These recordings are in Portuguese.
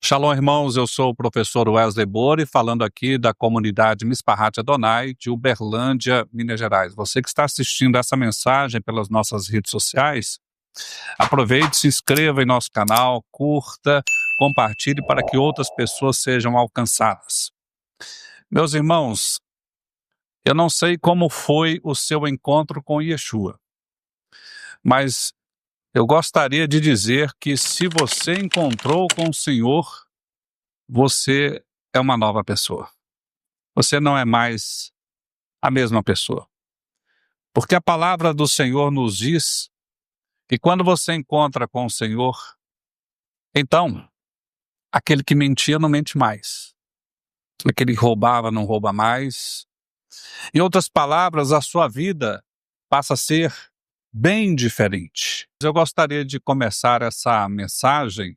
Shalom, irmãos, eu sou o professor Wesley Bori, falando aqui da comunidade Mispahat Adonai de Uberlândia, Minas Gerais. Você que está assistindo essa mensagem pelas nossas redes sociais, aproveite, se inscreva em nosso canal, curta, compartilhe para que outras pessoas sejam alcançadas. Meus irmãos, eu não sei como foi o seu encontro com Yeshua, mas eu gostaria de dizer que se você encontrou com o Senhor, você é uma nova pessoa. Você não é mais a mesma pessoa. Porque a palavra do Senhor nos diz que quando você encontra com o Senhor, então, aquele que mentia não mente mais. Aquele que roubava não rouba mais. Em outras palavras, a sua vida passa a ser bem diferente. Eu gostaria de começar essa mensagem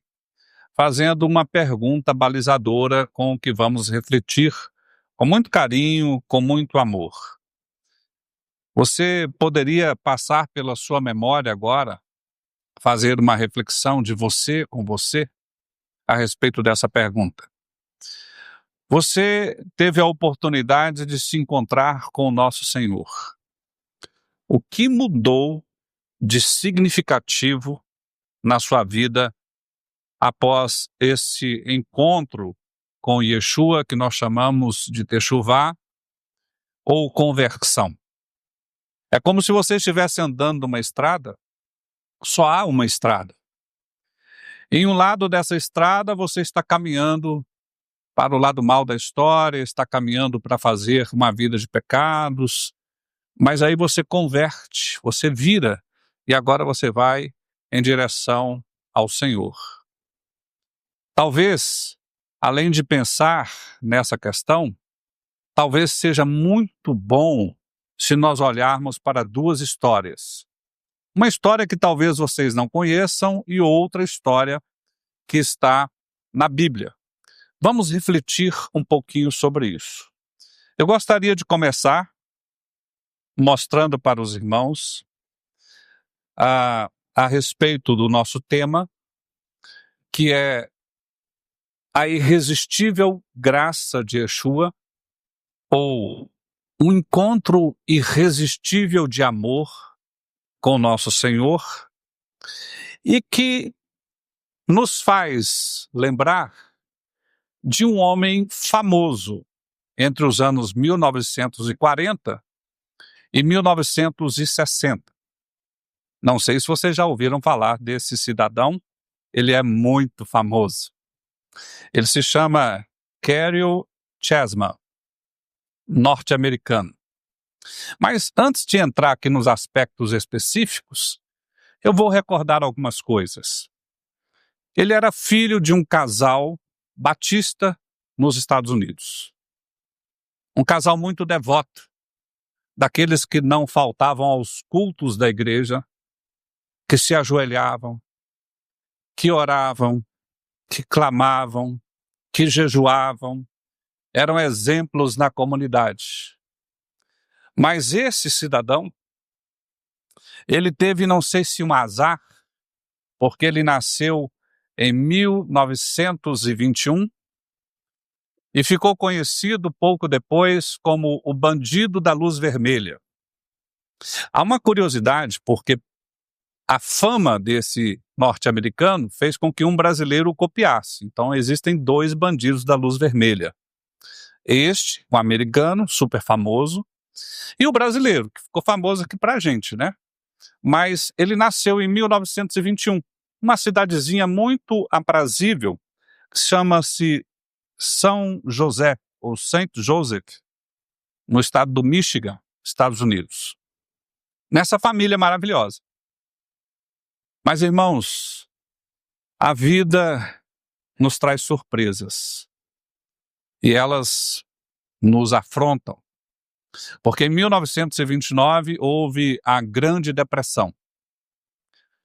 fazendo uma pergunta balizadora com o que vamos refletir com muito carinho, com muito amor. Você poderia passar pela sua memória agora, fazer uma reflexão de você com você a respeito dessa pergunta. Você teve a oportunidade de se encontrar com o nosso Senhor. O que mudou de significativo na sua vida após esse encontro com Yeshua, que nós chamamos de Teshuvá ou conversão? É como se você estivesse andando numa estrada, só há uma estrada. Em um lado dessa estrada, você está caminhando para o lado mal da história, está caminhando para fazer uma vida de pecados, mas aí você converte, você vira, e agora você vai em direção ao Senhor. Talvez, além de pensar nessa questão, talvez seja muito bom se nós olharmos para duas histórias. Uma história que talvez vocês não conheçam e outra história que está na Bíblia. Vamos refletir um pouquinho sobre isso. Eu gostaria de começar mostrando para os irmãos a respeito do nosso tema, que é a irresistível graça de Yeshua, ou um encontro irresistível de amor com o nosso Senhor, e que nos faz lembrar de um homem famoso entre os anos 1940 e 1960. Não sei se vocês já ouviram falar desse cidadão, ele é muito famoso. Ele se chama Caryl Chessman, norte-americano. Mas antes de entrar aqui nos aspectos específicos, eu vou recordar algumas coisas. Ele era filho de um casal batista nos Estados Unidos. Um casal muito devoto, daqueles que não faltavam aos cultos da igreja, que se ajoelhavam, que oravam, que clamavam, que jejuavam, eram exemplos na comunidade. Mas esse cidadão, ele teve, não sei se um azar, porque ele nasceu em 1921 e ficou conhecido pouco depois como o bandido da luz vermelha. Há uma curiosidade, porque a fama desse norte-americano fez com que um brasileiro o copiasse. Então existem dois bandidos da luz vermelha. Este, um americano, super famoso, e o brasileiro, que ficou famoso aqui pra gente, né? Mas ele nasceu em 1921, uma cidadezinha muito aprazível, que chama-se São José, ou Saint Joseph, no estado do Michigan, Estados Unidos. Nessa família maravilhosa. Mas, irmãos, a vida nos traz surpresas. E elas nos afrontam. Porque em 1929 houve a Grande Depressão,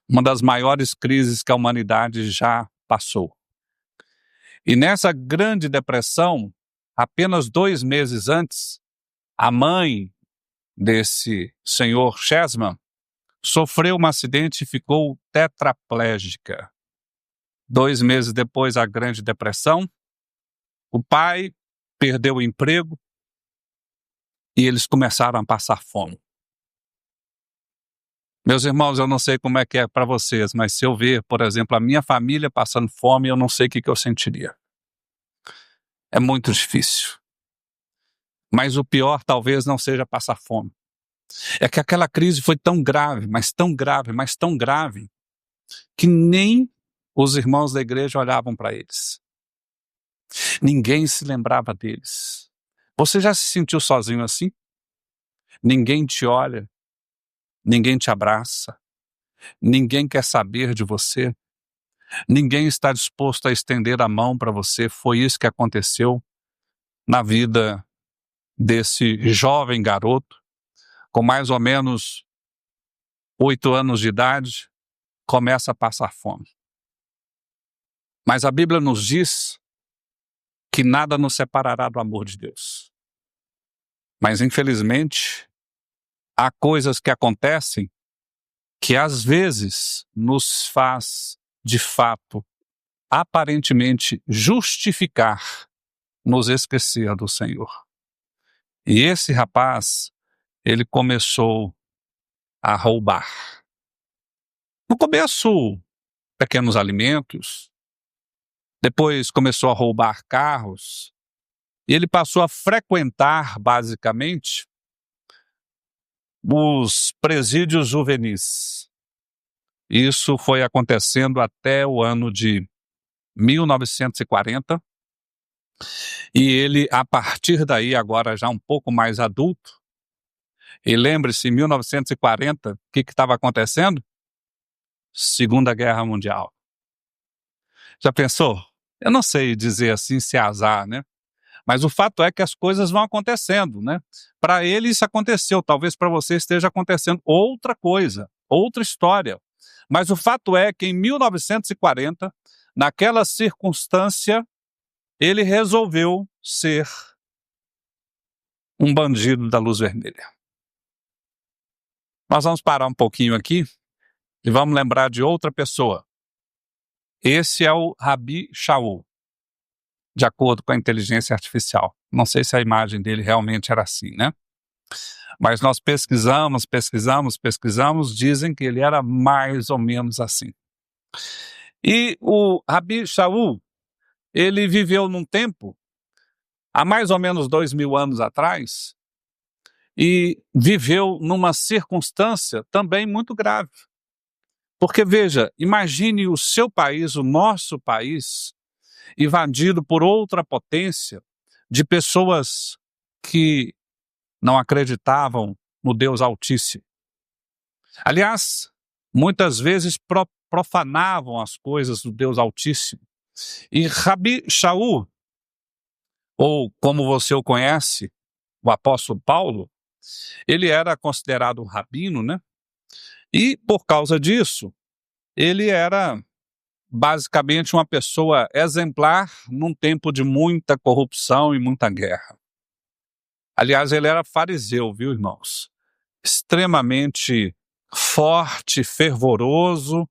uma das maiores crises que a humanidade já passou. E nessa Grande Depressão, apenas 2 meses antes, a mãe desse senhor Chessman sofreu um acidente e ficou tetraplégica. 2 meses depois, a Grande Depressão. O pai perdeu o emprego e eles começaram a passar fome. Meus irmãos, eu não sei como é que é para vocês, mas se eu ver, por exemplo, a minha família passando fome, eu não sei o que eu sentiria. É muito difícil. Mas o pior talvez não seja passar fome. É que aquela crise foi tão grave, mas tão grave, mas tão grave, que nem os irmãos da igreja olhavam para eles. Ninguém se lembrava deles. Você já se sentiu sozinho assim? Ninguém te olha, ninguém te abraça, ninguém quer saber de você, ninguém está disposto a estender a mão para você. Foi isso que aconteceu na vida desse jovem garoto, com mais ou menos 8 anos de idade, começa a passar fome. Mas a Bíblia nos diz que nada nos separará do amor de Deus. Mas, infelizmente, há coisas que acontecem que às vezes nos faz, de fato, aparentemente justificar nos esquecer do Senhor. E esse rapaz, ele começou a roubar. No começo, pequenos alimentos, depois começou a roubar carros, e ele passou a frequentar, basicamente, os presídios juvenis. Isso foi acontecendo até o ano de 1940, e ele, a partir daí, agora já um pouco mais adulto, e lembre-se, em 1940, o que estava acontecendo? Segunda Guerra Mundial. Já pensou? Eu não sei dizer assim se é azar, né? Mas o fato é que as coisas vão acontecendo, né? Para ele isso aconteceu, talvez para você esteja acontecendo outra coisa, outra história. Mas o fato é que em 1940, naquela circunstância, ele resolveu ser um bandido da luz vermelha. Nós vamos parar um pouquinho aqui e vamos lembrar de outra pessoa. Esse é o Rabi Shaul, de acordo com a inteligência artificial. Não sei se a imagem dele realmente era assim, né? Mas nós pesquisamos, dizem que ele era mais ou menos assim. E o Rabi Shaul, ele viveu num tempo, há mais ou menos 2000 anos atrás, e viveu numa circunstância também muito grave. Porque veja, imagine o seu país, o nosso país, invadido por outra potência de pessoas que não acreditavam no Deus Altíssimo. Aliás, muitas vezes profanavam as coisas do Deus Altíssimo. E Rabi Shaul, ou como você o conhece, o apóstolo Paulo, ele era considerado um rabino, né? E por causa disso, ele era basicamente uma pessoa exemplar num tempo de muita corrupção e muita guerra. Aliás, ele era fariseu, viu, irmãos? Extremamente forte, fervoroso,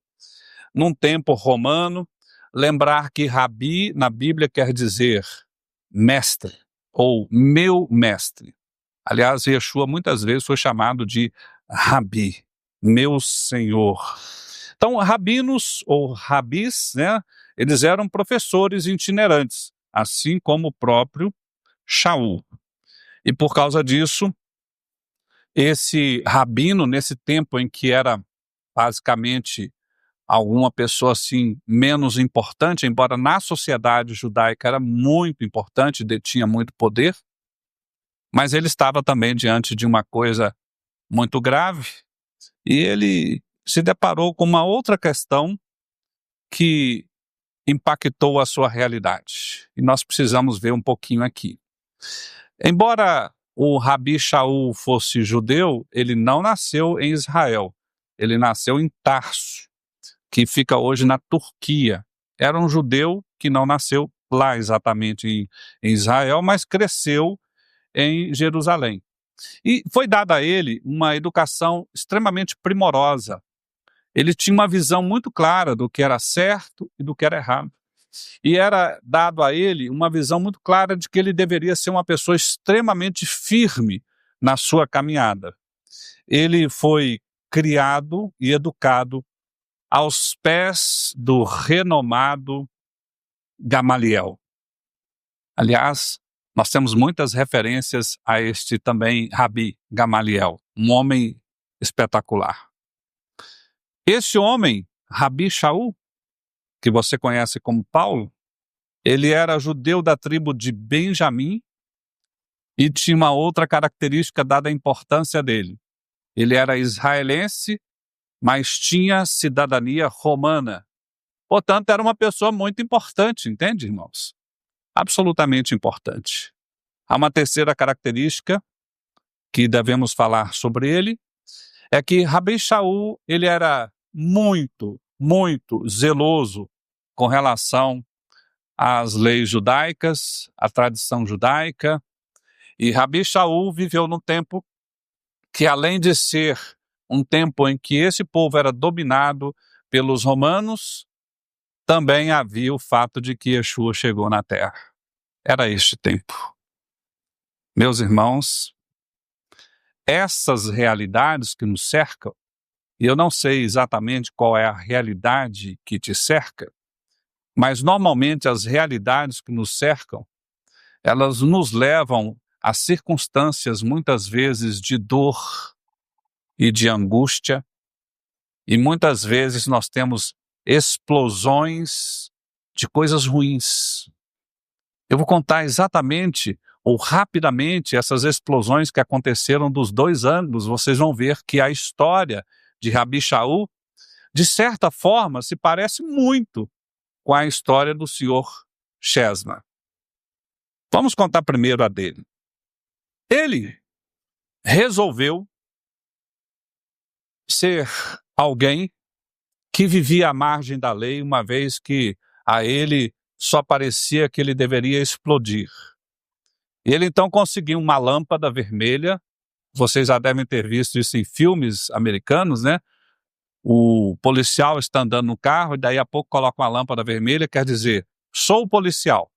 num tempo romano. Lembrar que Rabi na Bíblia quer dizer mestre ou meu mestre. Aliás, Yeshua muitas vezes foi chamado de Rabi, meu Senhor. Então, rabinos ou rabis, né, eles eram professores itinerantes, assim como o próprio Shaul. E por causa disso, esse rabino, nesse tempo em que era basicamente alguma pessoa assim menos importante, embora na sociedade judaica era muito importante, detinha muito poder, mas ele estava também diante de uma coisa muito grave, e ele se deparou com uma outra questão que impactou a sua realidade. E nós precisamos ver um pouquinho aqui. Embora o Rabi Shaul fosse judeu, ele não nasceu em Israel. Ele nasceu em Tarso, que fica hoje na Turquia. Era um judeu que não nasceu lá exatamente em Israel, mas cresceu em Jerusalém. E foi dada a ele uma educação extremamente primorosa. ele tinha uma visão muito clara do que era certo e do que era errado. E era dado a ele uma visão muito clara de que ele deveria ser uma pessoa extremamente firme na sua caminhada. Ele foi criado e educado aos pés do renomado Gamaliel. Aliás, nós temos muitas referências a este também Rabi Gamaliel, um homem espetacular. Esse homem, Rabi Shaul, que você conhece como Paulo, ele era judeu da tribo de Benjamim e tinha uma outra característica dada a importância dele. Ele era israelense, mas tinha cidadania romana. Portanto, era uma pessoa muito importante, entende, irmãos? Absolutamente importante. Há uma terceira característica que devemos falar sobre ele, é que Rabi Shaul, ele era muito, muito zeloso com relação às leis judaicas, à tradição judaica, e Rabi Shaul viveu num tempo que, além de ser um tempo em que esse povo era dominado pelos romanos, também havia o fato de que Yeshua chegou na terra. Era este tempo. Meus irmãos, essas realidades que nos cercam, e eu não sei exatamente qual é a realidade que te cerca, mas normalmente as realidades que nos cercam, elas nos levam a circunstâncias muitas vezes de dor e de angústia, e muitas vezes nós temos explosões de coisas ruins. Eu vou contar exatamente ou rapidamente essas explosões que aconteceram dos dois ângulos. Vocês vão ver que a história de Rabi Shaul, de certa forma, se parece muito com a história do senhor Chesma. Vamos contar primeiro a dele. Ele resolveu ser alguém que vivia à margem da lei, uma vez que a ele só parecia que ele deveria explodir. Ele então conseguiu uma lâmpada vermelha. Vocês já devem ter visto isso em filmes americanos, né? O policial está andando no carro e daí a pouco coloca uma lâmpada vermelha, quer dizer, sou o policial.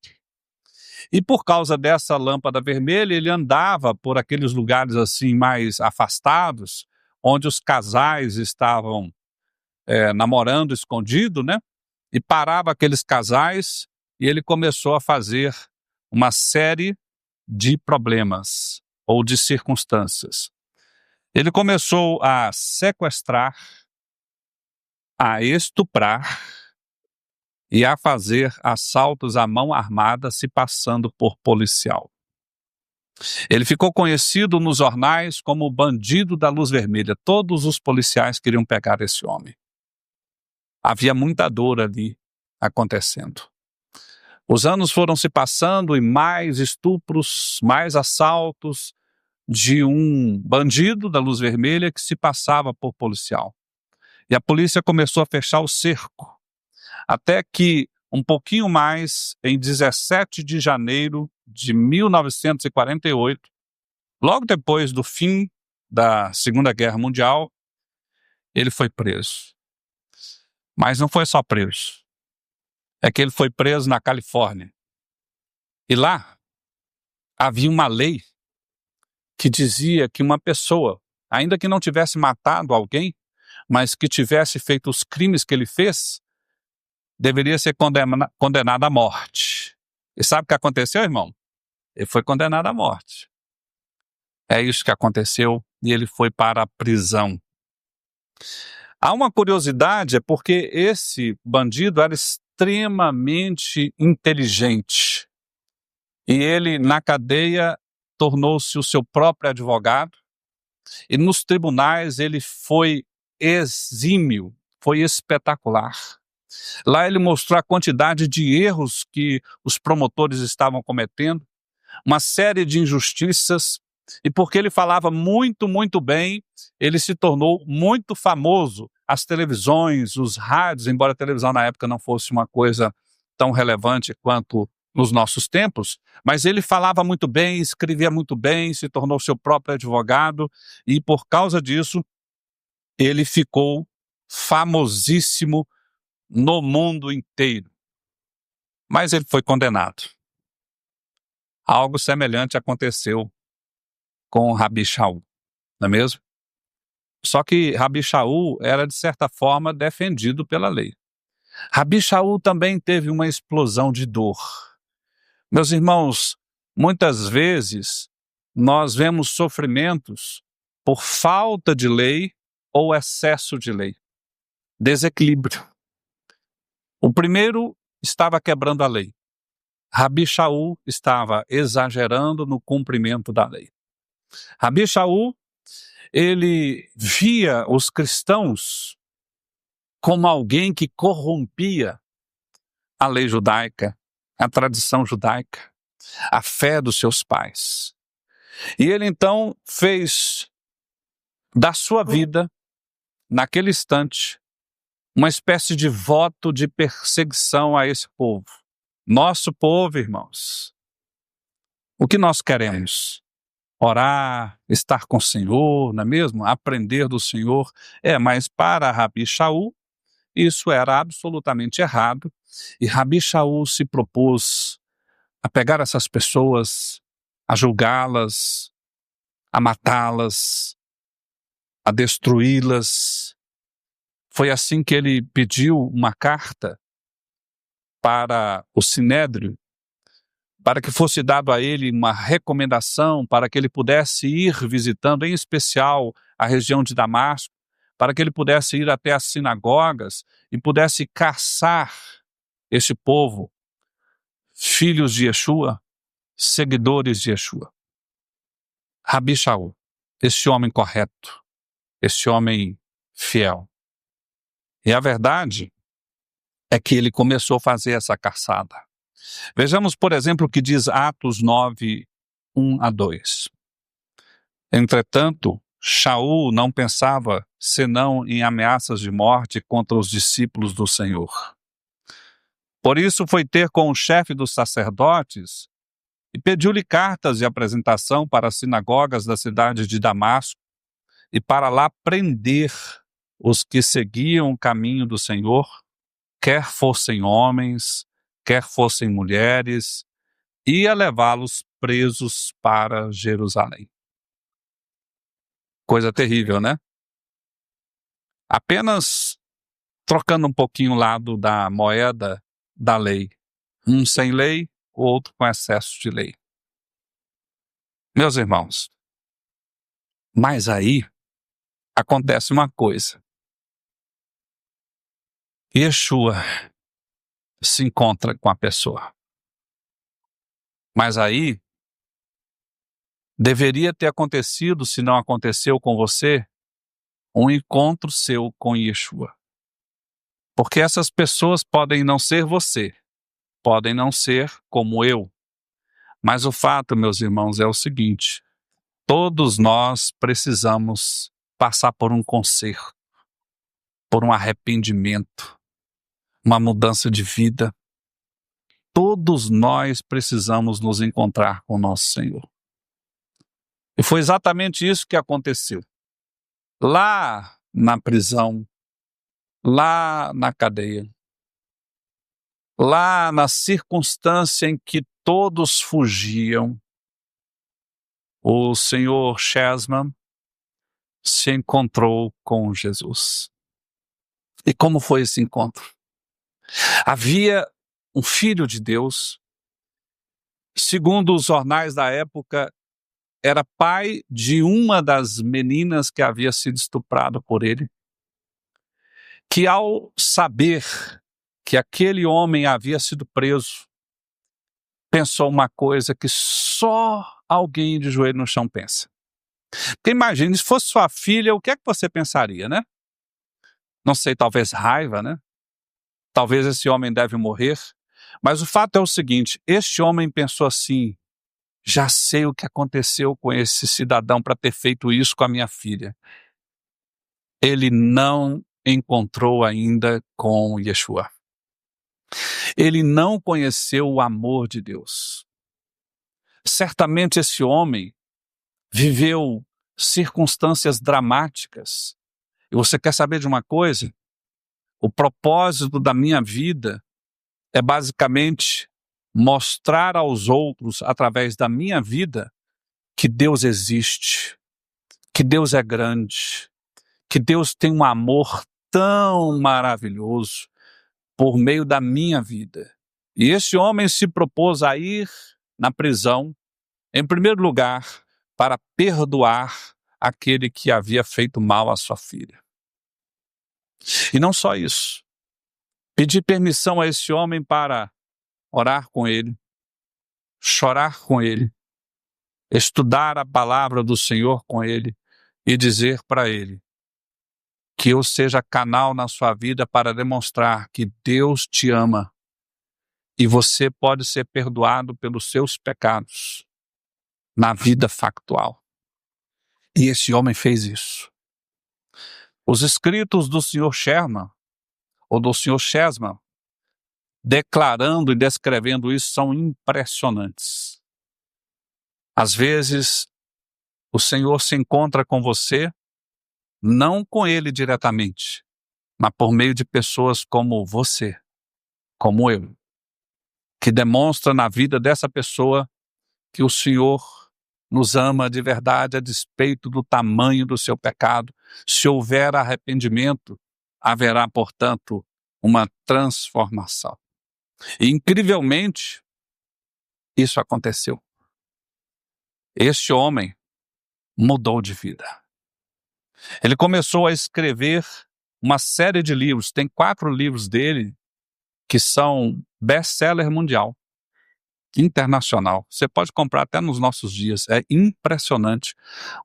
E por causa dessa lâmpada vermelha, ele andava por aqueles lugares assim mais afastados, onde os casais estavam namorando escondido, né? E parava aqueles casais e ele começou a fazer uma série de problemas ou de circunstâncias. Ele começou a sequestrar, a estuprar e a fazer assaltos à mão armada se passando por policial. Ele ficou conhecido nos jornais como o bandido da luz vermelha. Todos os policiais queriam pegar esse homem. Havia muita dor ali acontecendo. Os anos foram se passando e mais estupros, mais assaltos de um bandido da luz vermelha que se passava por policial. E a polícia começou a fechar o cerco, até que um pouquinho mais, em 17 de janeiro de 1948, logo depois do fim da Segunda Guerra Mundial, ele foi preso. Mas não foi só preso. É que ele foi preso na Califórnia. E lá havia uma lei que dizia que uma pessoa, ainda que não tivesse matado alguém, mas que tivesse feito os crimes que ele fez, deveria ser condenado à morte. E sabe o que aconteceu, irmão? Ele foi condenado à morte. É isso que aconteceu e ele foi para a prisão. Há uma curiosidade, é porque esse bandido era extremamente inteligente. E ele, na cadeia, tornou-se o seu próprio advogado. E nos tribunais ele foi exímio, foi espetacular. Lá ele mostrou a quantidade de erros que os promotores estavam cometendo, uma série de injustiças, e porque ele falava muito, muito bem, ele se tornou muito famoso. As televisões, os rádios, embora a televisão na época não fosse uma coisa tão relevante quanto nos nossos tempos, mas ele falava muito bem, escrevia muito bem, se tornou seu próprio advogado, e por causa disso, ele ficou famosíssimo no mundo inteiro. Mas ele foi condenado. Algo semelhante aconteceu com Rabi Shaul, não é mesmo? Só que Rabi Shaul era, de certa forma, defendido pela lei. Rabi Shaul também teve uma explosão de dor. Meus irmãos, muitas vezes nós vemos sofrimentos por falta de lei ou excesso de lei. Desequilíbrio. O primeiro estava quebrando a lei. Rabi Shaul estava exagerando no cumprimento da lei. Rabi Shaul, ele via os cristãos como alguém que corrompia a lei judaica, a tradição judaica, a fé dos seus pais. E ele então fez da sua vida, naquele instante, uma espécie de voto de perseguição a esse povo. Nosso povo, irmãos. O que nós queremos? Orar, estar com o Senhor, não é mesmo? Aprender do Senhor. Mas para Rabi Shaul, isso era absolutamente errado. E Rabi Shaul se propôs a pegar essas pessoas, a julgá-las, a matá-las, a destruí-las. Foi assim que ele pediu uma carta para o Sinédrio, para que fosse dado a ele uma recomendação para que ele pudesse ir visitando, em especial, a região de Damasco, para que ele pudesse ir até as sinagogas e pudesse caçar esse povo, filhos de Yeshua, seguidores de Yeshua. Rabi Shaul, esse homem correto, esse homem fiel. E a verdade é que ele começou a fazer essa caçada. Vejamos, por exemplo, o que diz Atos 9, 1-2. Entretanto, Shaul não pensava senão em ameaças de morte contra os discípulos do Senhor. Por isso foi ter com o chefe dos sacerdotes e pediu-lhe cartas de apresentação para as sinagogas da cidade de Damasco e para lá prender os que seguiam o caminho do Senhor, quer fossem homens, quer fossem mulheres, ia levá-los presos para Jerusalém. Coisa terrível, né? Apenas trocando um pouquinho o lado da moeda da lei. Um sem lei, o outro com excesso de lei. Meus irmãos, mas aí acontece uma coisa. Yeshua se encontra com a pessoa. Mas aí deveria ter acontecido, se não aconteceu com você, um encontro seu com Yeshua. Porque essas pessoas podem não ser você, podem não ser como eu. Mas o fato, meus irmãos, é o seguinte: todos nós precisamos passar por um conserto, por um arrependimento, uma mudança de vida. Todos nós precisamos nos encontrar com o nosso Senhor. E foi exatamente isso que aconteceu. Lá na prisão, lá na cadeia, lá na circunstância em que todos fugiam, o senhor Chessman se encontrou com Jesus. E como foi esse encontro? Havia um filho de Deus, segundo os jornais da época, era pai de uma das meninas que havia sido estuprada por ele, que ao saber que aquele homem havia sido preso, pensou uma coisa que só alguém de joelho no chão pensa. Porque imagine, se fosse sua filha, o que é que você pensaria, né? Não sei, talvez raiva, né? Talvez esse homem deve morrer. Mas o fato é o seguinte: este homem pensou assim: já sei o que aconteceu com esse cidadão para ter feito isso com a minha filha. Ele não encontrou ainda com Yeshua. Ele não conheceu o amor de Deus. Certamente esse homem viveu circunstâncias dramáticas. E você quer saber de uma coisa? O propósito da minha vida é basicamente mostrar aos outros, através da minha vida, que Deus existe, que Deus é grande, que Deus tem um amor tão maravilhoso por meio da minha vida. E esse homem se propôs a ir na prisão, em primeiro lugar, para perdoar aquele que havia feito mal à sua filha. E não só isso, pedir permissão a esse homem para orar com ele, chorar com ele, estudar a palavra do Senhor com ele e dizer para ele que eu seja canal na sua vida para demonstrar que Deus te ama e você pode ser perdoado pelos seus pecados na vida factual. E esse homem fez isso. Os escritos do Sr. Sherman, ou do Sr. Chessman, declarando e descrevendo isso, são impressionantes. Às vezes, o Senhor se encontra com você, não com Ele diretamente, mas por meio de pessoas como você, como eu, que demonstra na vida dessa pessoa que o Senhor nos ama de verdade a despeito do tamanho do seu pecado. Se houver arrependimento, haverá, portanto, uma transformação. E, incrivelmente, isso aconteceu. Este homem mudou de vida. Ele começou a escrever uma série de livros. Tem 4 livros dele que são best-seller mundial, internacional. Você pode comprar até nos nossos dias. É impressionante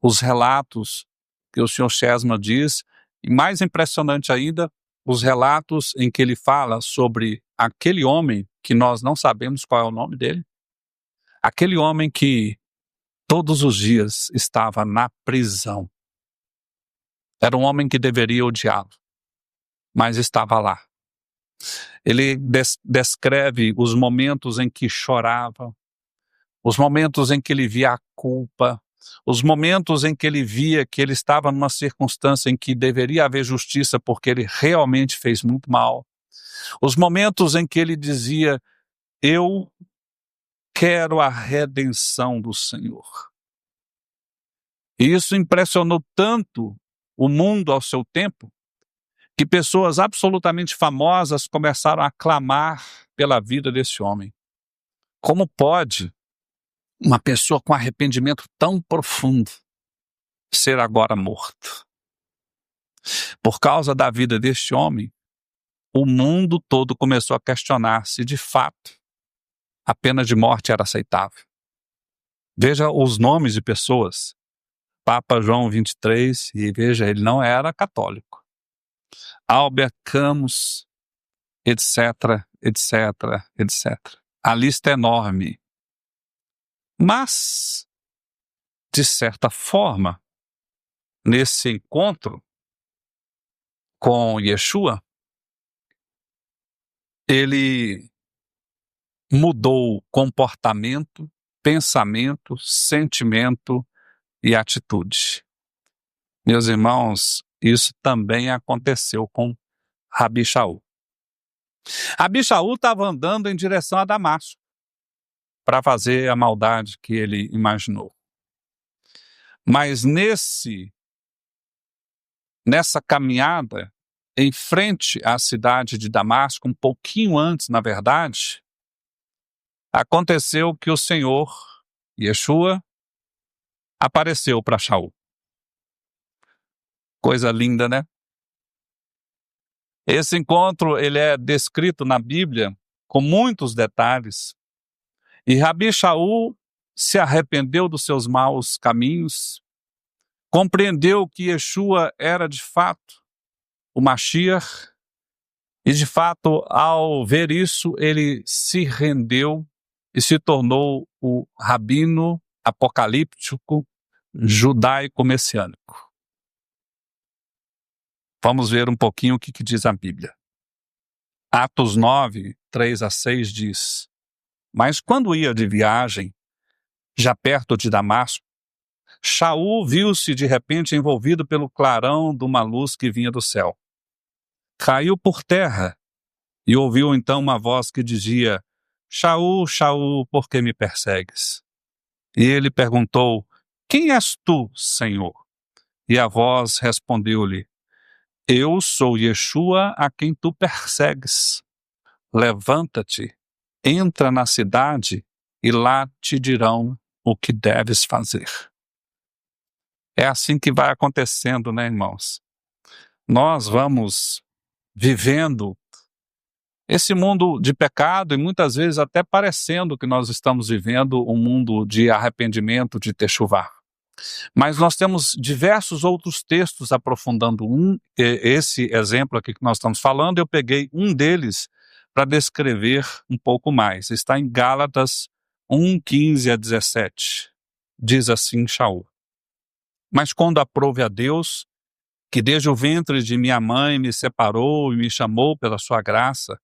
os relatos que o Sr. Chessman diz, e mais impressionante ainda, os relatos em que ele fala sobre aquele homem que nós não sabemos qual é o nome dele, aquele homem que todos os dias estava na prisão. Era um homem que deveria odiá-lo, mas estava lá. Ele descreve os momentos em que chorava, os momentos em que ele via a culpa, os momentos em que ele via que ele estava numa circunstância em que deveria haver justiça porque ele realmente fez muito mal, os momentos em que ele dizia: eu quero a redenção do Senhor. E isso impressionou tanto o mundo ao seu tempo, que pessoas absolutamente famosas começaram a clamar pela vida desse homem. Como pode uma pessoa com arrependimento tão profundo ser agora morto? Por causa da vida deste homem, o mundo todo começou a questionar se de fato a pena de morte era aceitável. Veja os nomes de pessoas. Papa João 23, e veja, ele não era católico. Albert Camus, etc, etc, etc. A lista é enorme. Mas, de certa forma, nesse encontro com Yeshua, ele mudou comportamento, pensamento, sentimento e atitude. Meus irmãos, isso também aconteceu com Rabi Shaul. Rabi Shaul estava andando em direção a Damasco para fazer a maldade que ele imaginou. Mas nessa caminhada, em frente à cidade de Damasco, um pouquinho antes, na verdade, aconteceu que o Senhor, Yeshua, apareceu para Shaul. Coisa linda, né? Esse encontro, ele é descrito na Bíblia com muitos detalhes. E Rabi Shaul se arrependeu dos seus maus caminhos, compreendeu que Yeshua era de fato o Mashiach, e de fato, ao ver isso, ele se rendeu e se tornou o rabino apocalíptico judaico-messiânico. Vamos ver um pouquinho o que diz a Bíblia. Atos 9, 3 a 6 diz: mas quando ia de viagem, já perto de Damasco, Shaul viu-se de repente envolvido pelo clarão de uma luz que vinha do céu. caiu por terra e ouviu então uma voz que dizia: Shaul, Shaul, por que me persegues? E ele perguntou: Quem és tu, Senhor? E a voz respondeu-lhe: Eu sou Yeshua a quem tu persegues. Levanta-te, entra na cidade e lá te dirão o que deves fazer. É assim que vai acontecendo, né, irmãos? Nós vamos vivendo esse mundo de pecado e muitas vezes até parecendo que nós estamos vivendo um mundo de arrependimento, de techuvá. Mas nós temos diversos outros textos aprofundando esse exemplo aqui que nós estamos falando. Eu peguei um deles para descrever um pouco mais. Está em Gálatas 1:15 a 17. Diz assim Shaul: Mas quando aprove a Deus, que desde o ventre de minha mãe me separou e me chamou pela sua graça,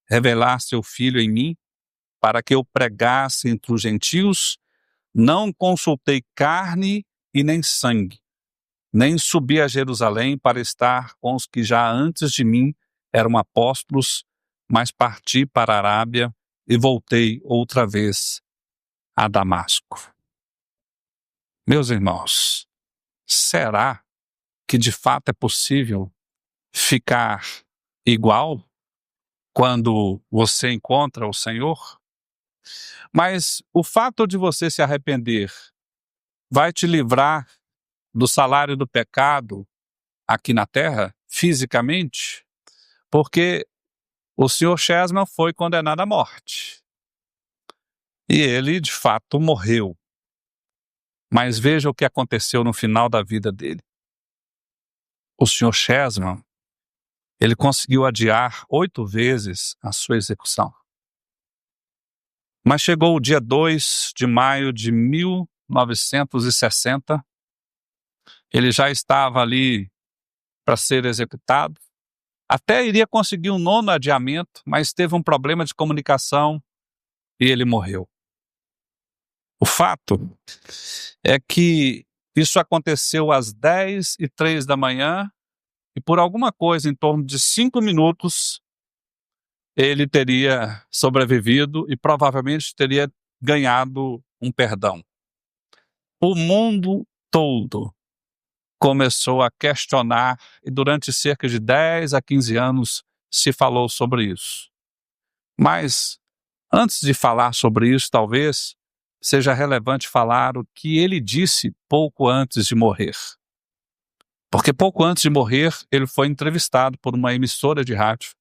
revelar seu Filho em mim, para que eu pregasse entre os gentios, não consultei carne e nem sangue, nem subi a Jerusalém para estar com os que já antes de mim eram apóstolos, mas parti para a Arábia e voltei outra vez a Damasco. Meus irmãos, será que de fato é possível ficar igual quando você encontra o Senhor? Mas o fato de você se arrepender vai te livrar do salário do pecado aqui na terra, fisicamente? Porque o Sr. Chessman foi condenado à morte. E ele, de fato, morreu. Mas veja o que aconteceu no final da vida dele. O Sr. Chessman, ele conseguiu adiar 8 vezes a sua execução. Mas chegou o dia 2 de maio de 1960, ele já estava ali para ser executado. Até iria conseguir um 9º adiamento, mas teve um problema de comunicação e ele morreu. O fato é que isso aconteceu às 10:03 da manhã e por alguma coisa em torno de 5 minutos ele teria sobrevivido e provavelmente teria ganhado um perdão. O mundo todo começou a questionar e durante cerca de 10 a 15 anos se falou sobre isso. Mas antes de falar sobre isso, talvez seja relevante falar o que ele disse pouco antes de morrer. Porque pouco antes de morrer, ele foi entrevistado por uma emissora de rádio,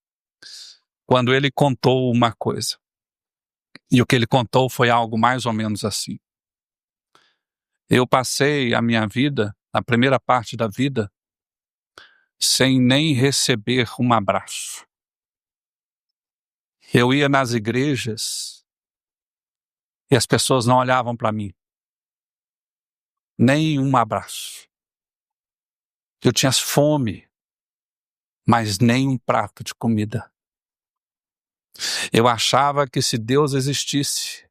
quando ele contou uma coisa. E o que ele contou foi algo mais ou menos assim: eu passei a minha vida, a primeira parte da vida, sem nem receber um abraço. Eu ia nas igrejas e as pessoas não olhavam para mim. Nem um abraço. Eu tinha fome, mas nem um prato de comida. Eu achava que se Deus existisse,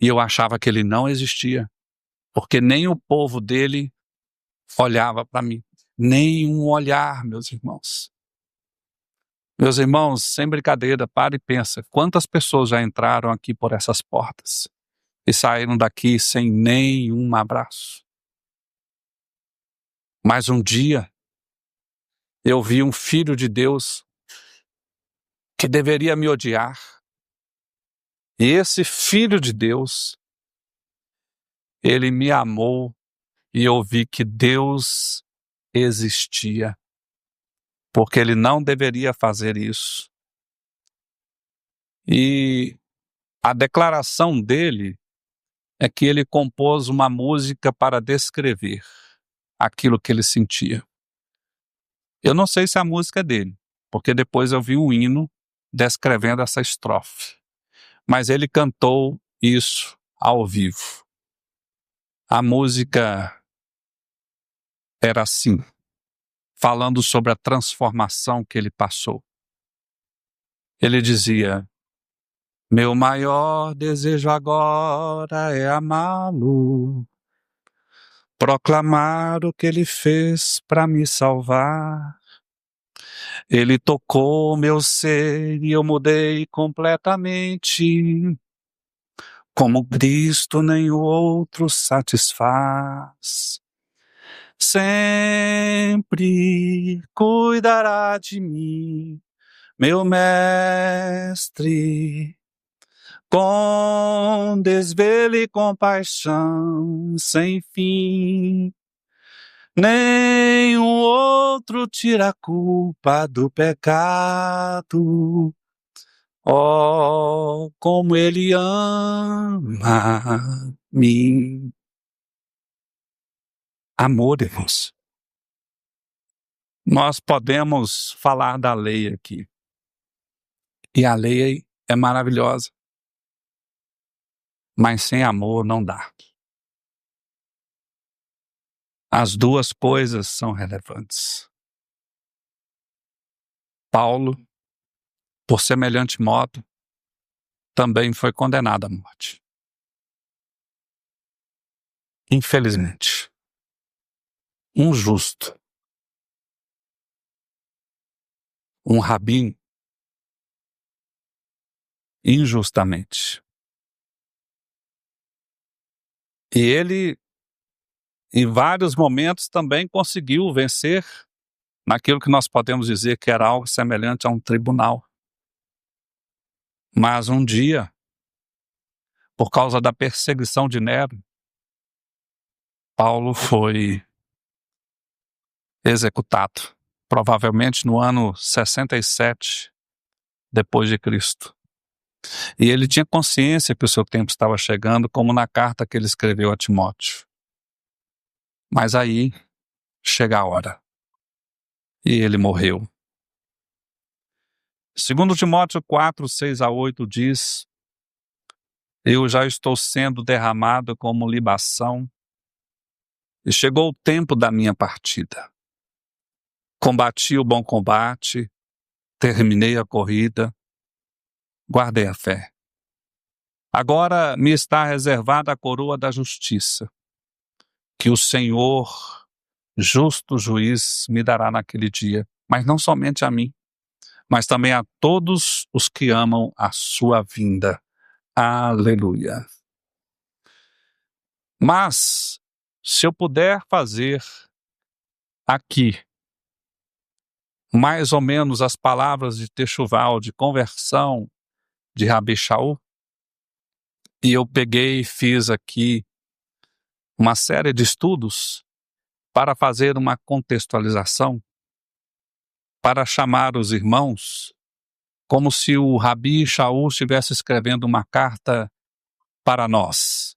e eu achava que ele não existia, porque nem o povo dele olhava para mim. Nem um olhar, meus irmãos. Meus irmãos, sem brincadeira, para e pensa, quantas pessoas já entraram aqui por essas portas e saíram daqui sem nenhum abraço. Mas um dia, eu vi um filho de Deus que deveria me odiar. E esse filho de Deus, ele me amou e eu vi que Deus existia, porque ele não deveria fazer isso. E a declaração dele é que ele compôs uma música para descrever aquilo que ele sentia. Eu não sei se a música é dele, porque depois eu vi um hino descrevendo essa estrofe. Mas ele cantou isso ao vivo. A música era assim, falando sobre a transformação que ele passou. Ele dizia: meu maior desejo agora é amá-lo, proclamar o que ele fez para me salvar. Ele tocou meu ser e eu mudei completamente. Como Cristo nem o outro satisfaz. Sempre cuidará de mim, meu mestre, com desvelo e compaixão sem fim. Nenhum outro tira a culpa do pecado. Oh, como ele ama-me. Amor, irmãos. Nós podemos falar da lei aqui. E a lei é maravilhosa. Mas sem amor não dá. As duas coisas são relevantes. Paulo, por semelhante modo, também foi condenado à morte. Infelizmente. Um justo, um rabino, injustamente. E ele, em vários momentos, também conseguiu vencer naquilo que nós podemos dizer que era algo semelhante a um tribunal. Mas um dia, por causa da perseguição de Nero, Paulo foi executado, provavelmente no ano 67 depois de Cristo. E ele tinha consciência que o seu tempo estava chegando, como na carta que ele escreveu a Timóteo. Mas aí chega a hora. E ele morreu. Segundo Timóteo 4, 6-8 diz: eu já estou sendo derramado como libação, e chegou o tempo da minha partida. Combati o bom combate, terminei a corrida, guardei a fé. Agora me está reservada a coroa da justiça, que o Senhor, justo juiz, me dará naquele dia, mas não somente a mim, mas também a todos os que amam a sua vinda. Aleluia. Mas, se eu puder fazer aqui mais ou menos as palavras de Techuval, de conversão de Rabi Shaul, e eu peguei e fiz aqui uma série de estudos para fazer uma contextualização, para chamar os irmãos, como se o Rabi Shaul estivesse escrevendo uma carta para nós.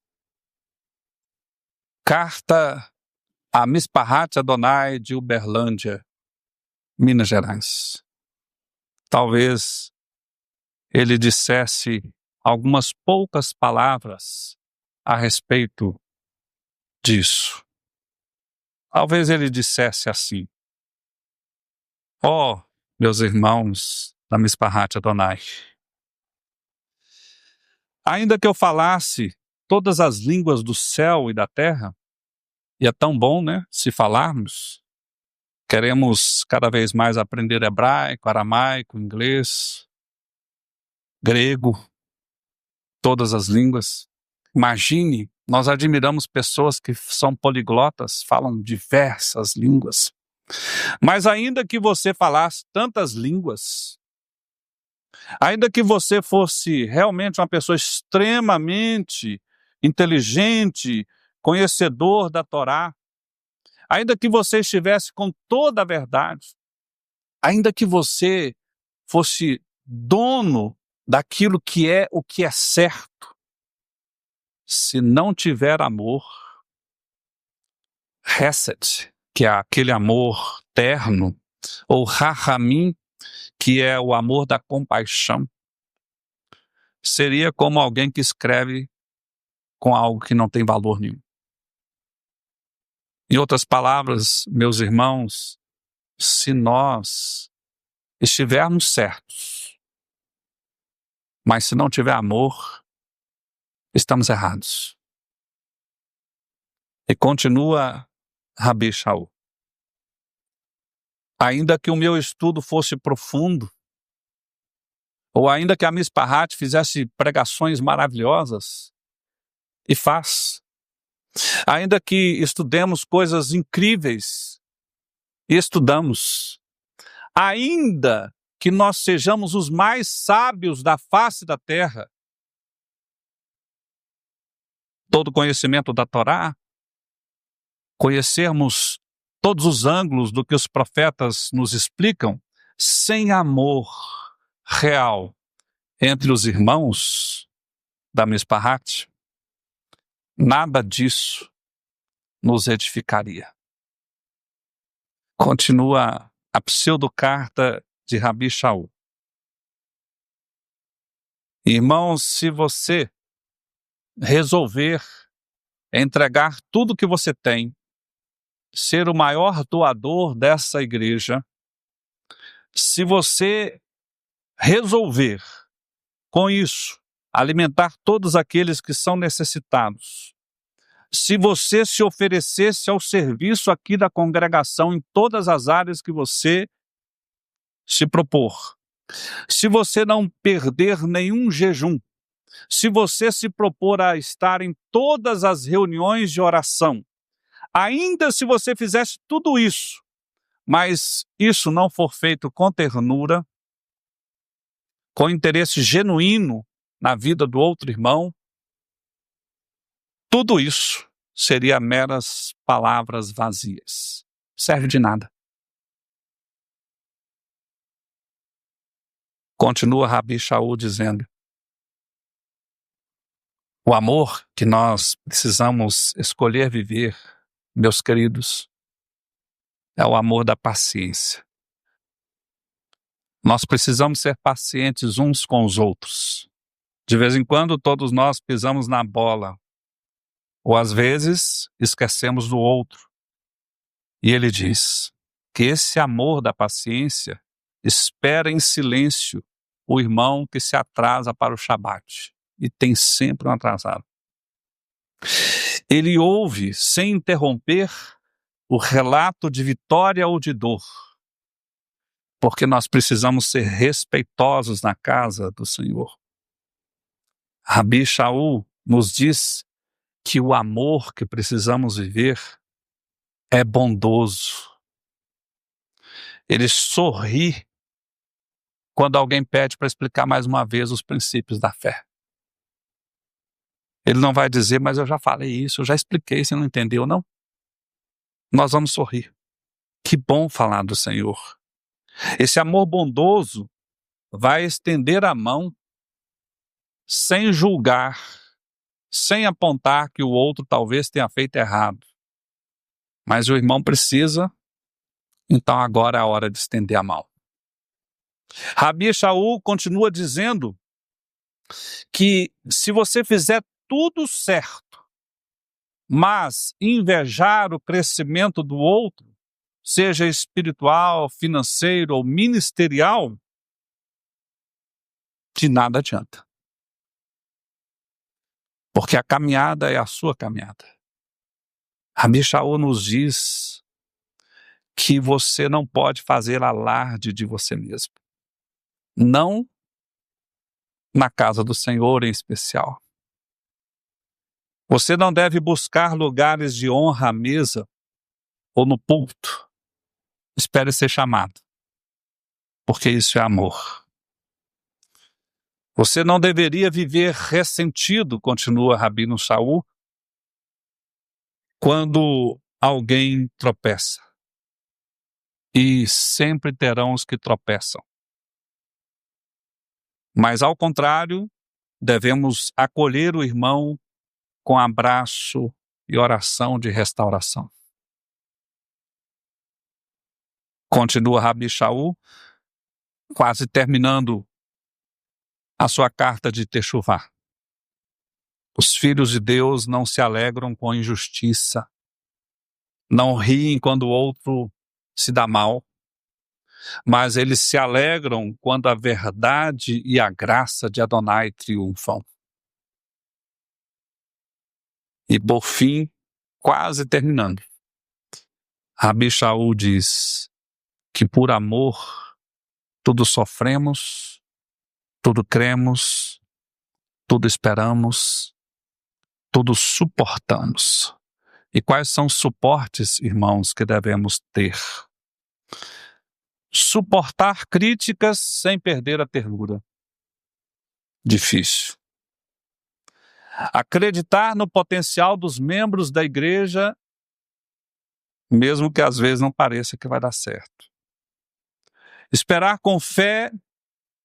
Carta a Mispahat Adonai de Uberlândia, Minas Gerais. Talvez ele dissesse algumas poucas palavras a respeito disso. Talvez ele dissesse assim: ó, meus irmãos da Mispahat Adonai, ainda que eu falasse todas as línguas do céu e da terra, e é tão bom, né, se falarmos, queremos cada vez mais aprender hebraico, aramaico, inglês, grego, todas as línguas. Imagine, nós admiramos pessoas que são poliglotas, falam diversas línguas. Mas ainda que você falasse tantas línguas, ainda que você fosse realmente uma pessoa extremamente inteligente, conhecedor da Torá, ainda que você estivesse com toda a verdade, ainda que você fosse dono daquilo que é o que é certo, se não tiver amor, Hesed, que é aquele amor terno, ou Rahamim, que é o amor da compaixão, seria como alguém que escreve com algo que não tem valor nenhum. Em outras palavras, meus irmãos, se nós estivermos certos, mas se não tiver amor, estamos errados. E continua Rabi Shaul. Ainda que o meu estudo fosse profundo, ou ainda que a Miss Parrat fizesse pregações maravilhosas, e faz, ainda que estudemos coisas incríveis, e estudamos, ainda que nós sejamos os mais sábios da face da terra, todo conhecimento da Torá, conhecermos todos os ângulos do que os profetas nos explicam, sem amor real entre os irmãos da Misparrat, nada disso nos edificaria. Continua a pseudocarta de Rabi Shaul. Irmãos, se você resolver entregar tudo que você tem, ser o maior doador dessa igreja, se você resolver com isso alimentar todos aqueles que são necessitados, se você se oferecesse ao serviço aqui da congregação em todas as áreas que você se propor, se você não perder nenhum jejum, se você se propor a estar em todas as reuniões de oração, ainda se você fizesse tudo isso, mas isso não for feito com ternura, com interesse genuíno na vida do outro irmão, tudo isso seria meras palavras vazias. Serve de nada. Continua Rabi Shaul dizendo: o amor que nós precisamos escolher viver, meus queridos, é o amor da paciência. Nós precisamos ser pacientes uns com os outros. De vez em quando, todos nós pisamos na bola, ou às vezes esquecemos do outro. E ele diz que esse amor da paciência espera em silêncio o irmão que se atrasa para o Shabat, e tem sempre um atrasado. Ele ouve, sem interromper, o relato de vitória ou de dor, porque nós precisamos ser respeitosos na casa do Senhor. Rabi Shaul nos diz que o amor que precisamos viver é bondoso. Ele sorri quando alguém pede para explicar mais uma vez os princípios da fé. Ele não vai dizer, mas eu já falei isso, eu já expliquei, você não entendeu, não? Nós vamos sorrir. Que bom falar do Senhor. Esse amor bondoso vai estender a mão sem julgar, sem apontar que o outro talvez tenha feito errado. Mas o irmão precisa, então agora é a hora de estender a mão. Rabi Shaul continua dizendo que se você fizer tudo certo, mas invejar o crescimento do outro, seja espiritual, financeiro ou ministerial, de nada adianta. Porque a caminhada é a sua caminhada. Rabi Shaul nos diz que você não pode fazer alarde de você mesmo. Não na casa do Senhor em especial. Você não deve buscar lugares de honra à mesa ou no púlpito. Espere ser chamado, porque isso é amor. Você não deveria viver ressentido, continua Rabino Shaul, quando alguém tropeça. E sempre terão os que tropeçam. Mas, ao contrário, devemos acolher o irmão com abraço e oração de restauração. Continua Rabi Shaul, quase terminando a sua carta de Techuvá. Os filhos de Deus não se alegram com injustiça, não riem quando o outro se dá mal, mas eles se alegram quando a verdade e a graça de Adonai triunfam. E por fim, quase terminando, Rabi Shaul diz que por amor tudo sofremos, tudo cremos, tudo esperamos, tudo suportamos. E quais são os suportes, irmãos, que devemos ter? Suportar críticas sem perder a ternura. Difícil. Acreditar no potencial dos membros da igreja, mesmo que às vezes não pareça que vai dar certo. Esperar com fé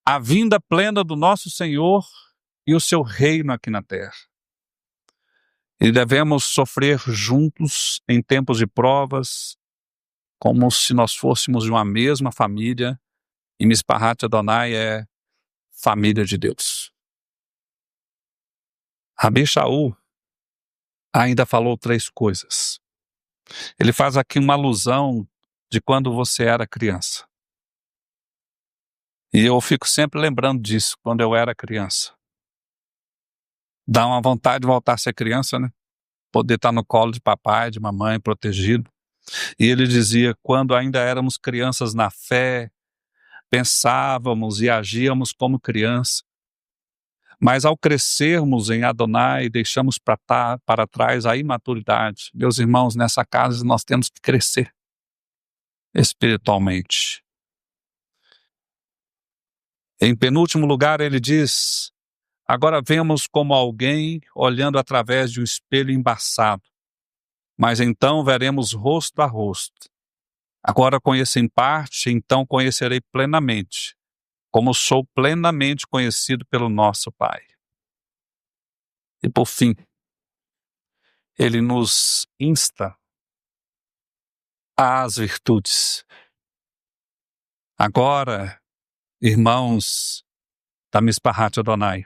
a vinda plena do nosso Senhor e o seu reino aqui na terra. E devemos sofrer juntos em tempos de provas, como se nós fôssemos de uma mesma família, e Mispahat Adonai é família de Deus. Rabi Shaul ainda falou 3 coisas. Ele faz aqui uma alusão de quando você era criança. E eu fico sempre lembrando disso, quando eu era criança. Dá uma vontade de voltar a ser criança, né? Poder estar no colo de papai, de mamãe, protegido. E ele dizia, quando ainda éramos crianças na fé, pensávamos e agíamos como criança. Mas ao crescermos em Adonai, deixamos para trás a imaturidade. Meus irmãos, nessa casa nós temos que crescer espiritualmente. Em penúltimo lugar, ele diz, agora vemos como alguém olhando através de um espelho embaçado, mas então veremos rosto a rosto. Agora conheço em parte, então conhecerei plenamente, como sou plenamente conhecido pelo nosso Pai. E por fim, ele nos insta às virtudes. Agora, irmãos da Mispahat Adonai,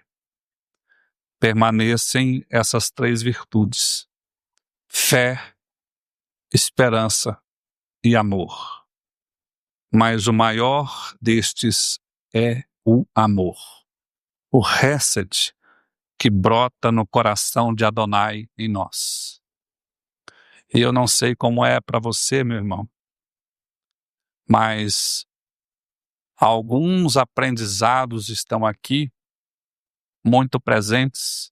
permanecem essas 3 virtudes: fé, esperança e amor. Mas o maior destes é o amor. O Hesed que brota no coração de Adonai em nós. E eu não sei como é para você, meu irmão, mas alguns aprendizados estão aqui, muito presentes,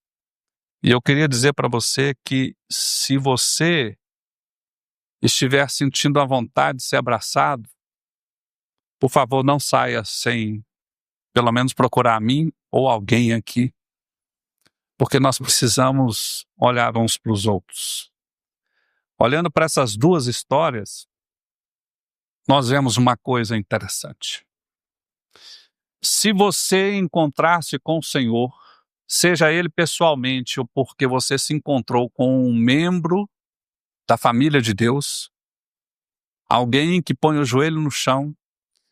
e eu queria dizer para você que se você estiver sentindo a vontade de ser abraçado, por favor, não saia sem, pelo menos, procurar a mim ou alguém aqui, porque nós precisamos olhar uns para os outros. Olhando para essas 2 histórias, nós vemos uma coisa interessante. Se você encontrar-se com o Senhor, seja ele pessoalmente ou porque você se encontrou com um membro da família de Deus, alguém que põe o joelho no chão,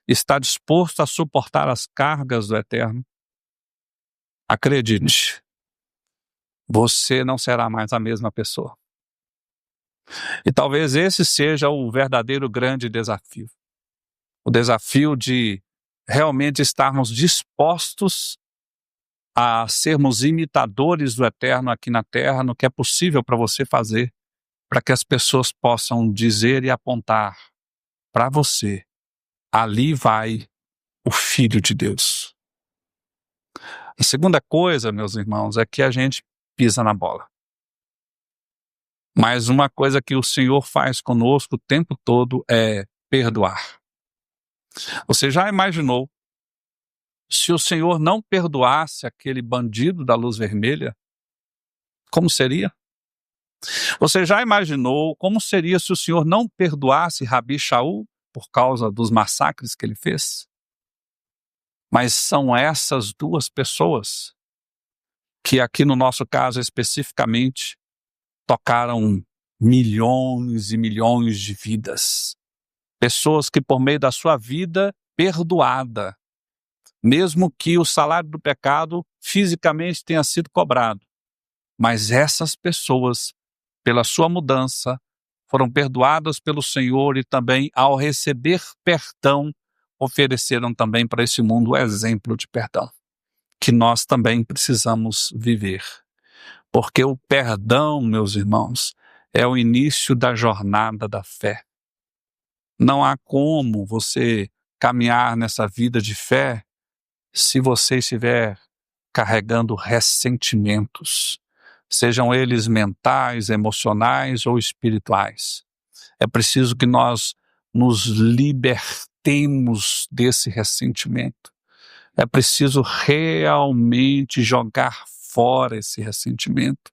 está disposto a suportar as cargas do Eterno, acredite, você não será mais a mesma pessoa. E talvez esse seja o verdadeiro grande desafio. O desafio de realmente estarmos dispostos a sermos imitadores do Eterno aqui na Terra, no que é possível para você fazer, para que as pessoas possam dizer e apontar para você, ali vai o Filho de Deus. A segunda coisa, meus irmãos, é que a gente pisa na bola. Mas uma coisa que o Senhor faz conosco o tempo todo é perdoar. Você já imaginou se o Senhor não perdoasse aquele bandido da luz vermelha? Como seria? Você já imaginou como seria se o Senhor não perdoasse Rabi Shaul por causa dos massacres que ele fez? Mas são essas 2 pessoas que aqui no nosso caso especificamente tocaram milhões e milhões de vidas. Pessoas que por meio da sua vida perdoada, mesmo que o salário do pecado fisicamente tenha sido cobrado, mas essas pessoas, pela sua mudança, foram perdoadas pelo Senhor e também, ao receber perdão, ofereceram também para esse mundo o exemplo de perdão, que nós também precisamos viver. Porque o perdão, meus irmãos, é o início da jornada da fé. Não há como você caminhar nessa vida de fé se você estiver carregando ressentimentos, sejam eles mentais, emocionais ou espirituais. É preciso que nós nos libertemos desse ressentimento. É preciso realmente jogar fora esse ressentimento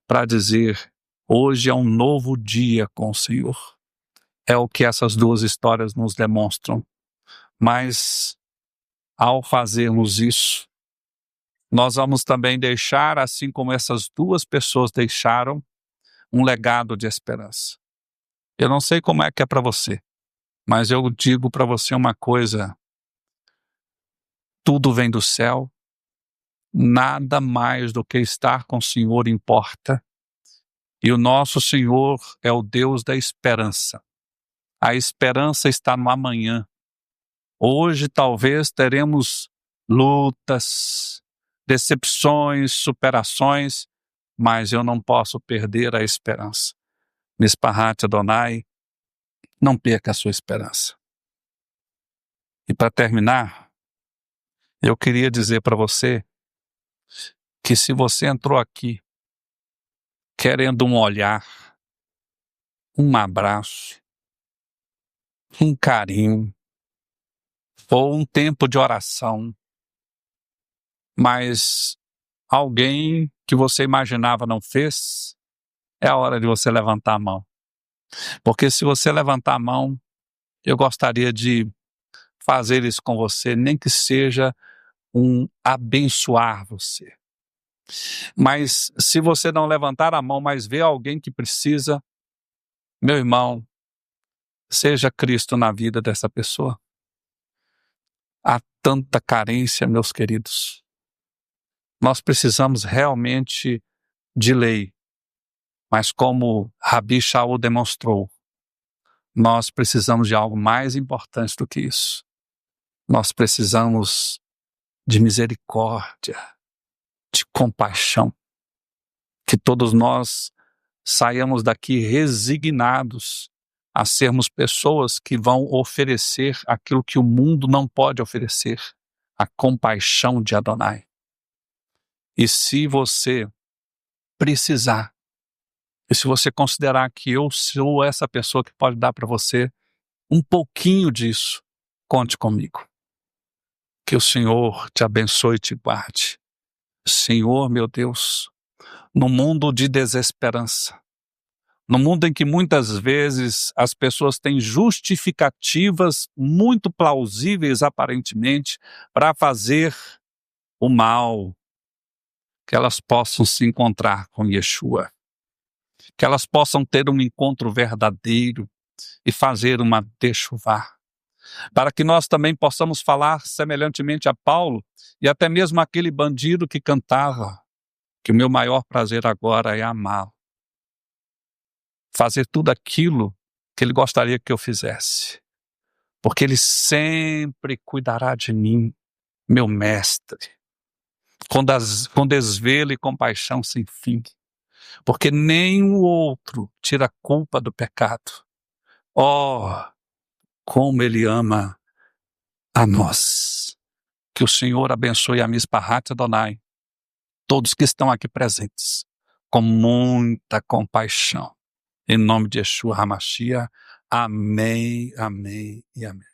para dizer: hoje é um novo dia com o Senhor. É o que essas duas histórias nos demonstram. Mas, ao fazermos isso, nós vamos também deixar, assim como essas duas pessoas deixaram, um legado de esperança. Eu não sei como é que é para você, mas eu digo para você uma coisa: tudo vem do céu, nada mais do que estar com o Senhor importa, e o nosso Senhor é o Deus da esperança. A esperança está no amanhã. Hoje talvez teremos lutas, decepções, superações, mas eu não posso perder a esperança. Mispahat Adonai, não perca a sua esperança. E para terminar, eu queria dizer para você que se você entrou aqui querendo um olhar, um abraço, um carinho, ou um tempo de oração, mas alguém que você imaginava não fez, é a hora de você levantar a mão. Porque se você levantar a mão, eu gostaria de fazer isso com você, nem que seja um abençoar você. Mas se você não levantar a mão, mas vê alguém que precisa, meu irmão, seja Cristo na vida dessa pessoa. Há tanta carência, meus queridos. Nós precisamos realmente de lei, mas como Rabi Shaul demonstrou, nós precisamos de algo mais importante do que isso. Nós precisamos de misericórdia, de compaixão, que todos nós saiamos daqui resignados a sermos pessoas que vão oferecer aquilo que o mundo não pode oferecer, a compaixão de Adonai. E se você precisar, e se você considerar que eu sou essa pessoa que pode dar para você um pouquinho disso, conte comigo. Que o Senhor te abençoe e te guarde. Senhor, meu Deus, no mundo de desesperança, no mundo em que muitas vezes as pessoas têm justificativas muito plausíveis aparentemente para fazer o mal, que elas possam se encontrar com Yeshua, que elas possam ter um encontro verdadeiro e fazer uma techuvá, para que nós também possamos falar semelhantemente a Paulo e até mesmo aquele bandido que cantava que o meu maior prazer agora é amá-lo. Fazer tudo aquilo que ele gostaria que eu fizesse, porque ele sempre cuidará de mim, meu mestre, com desvelo e compaixão sem fim, porque nem o outro tira a culpa do pecado. Oh, como ele ama a nós. Que o Senhor abençoe a Mispahat Adonai, todos que estão aqui presentes, com muita compaixão. Em nome de Yeshua HaMashiach, amém, amém e amém.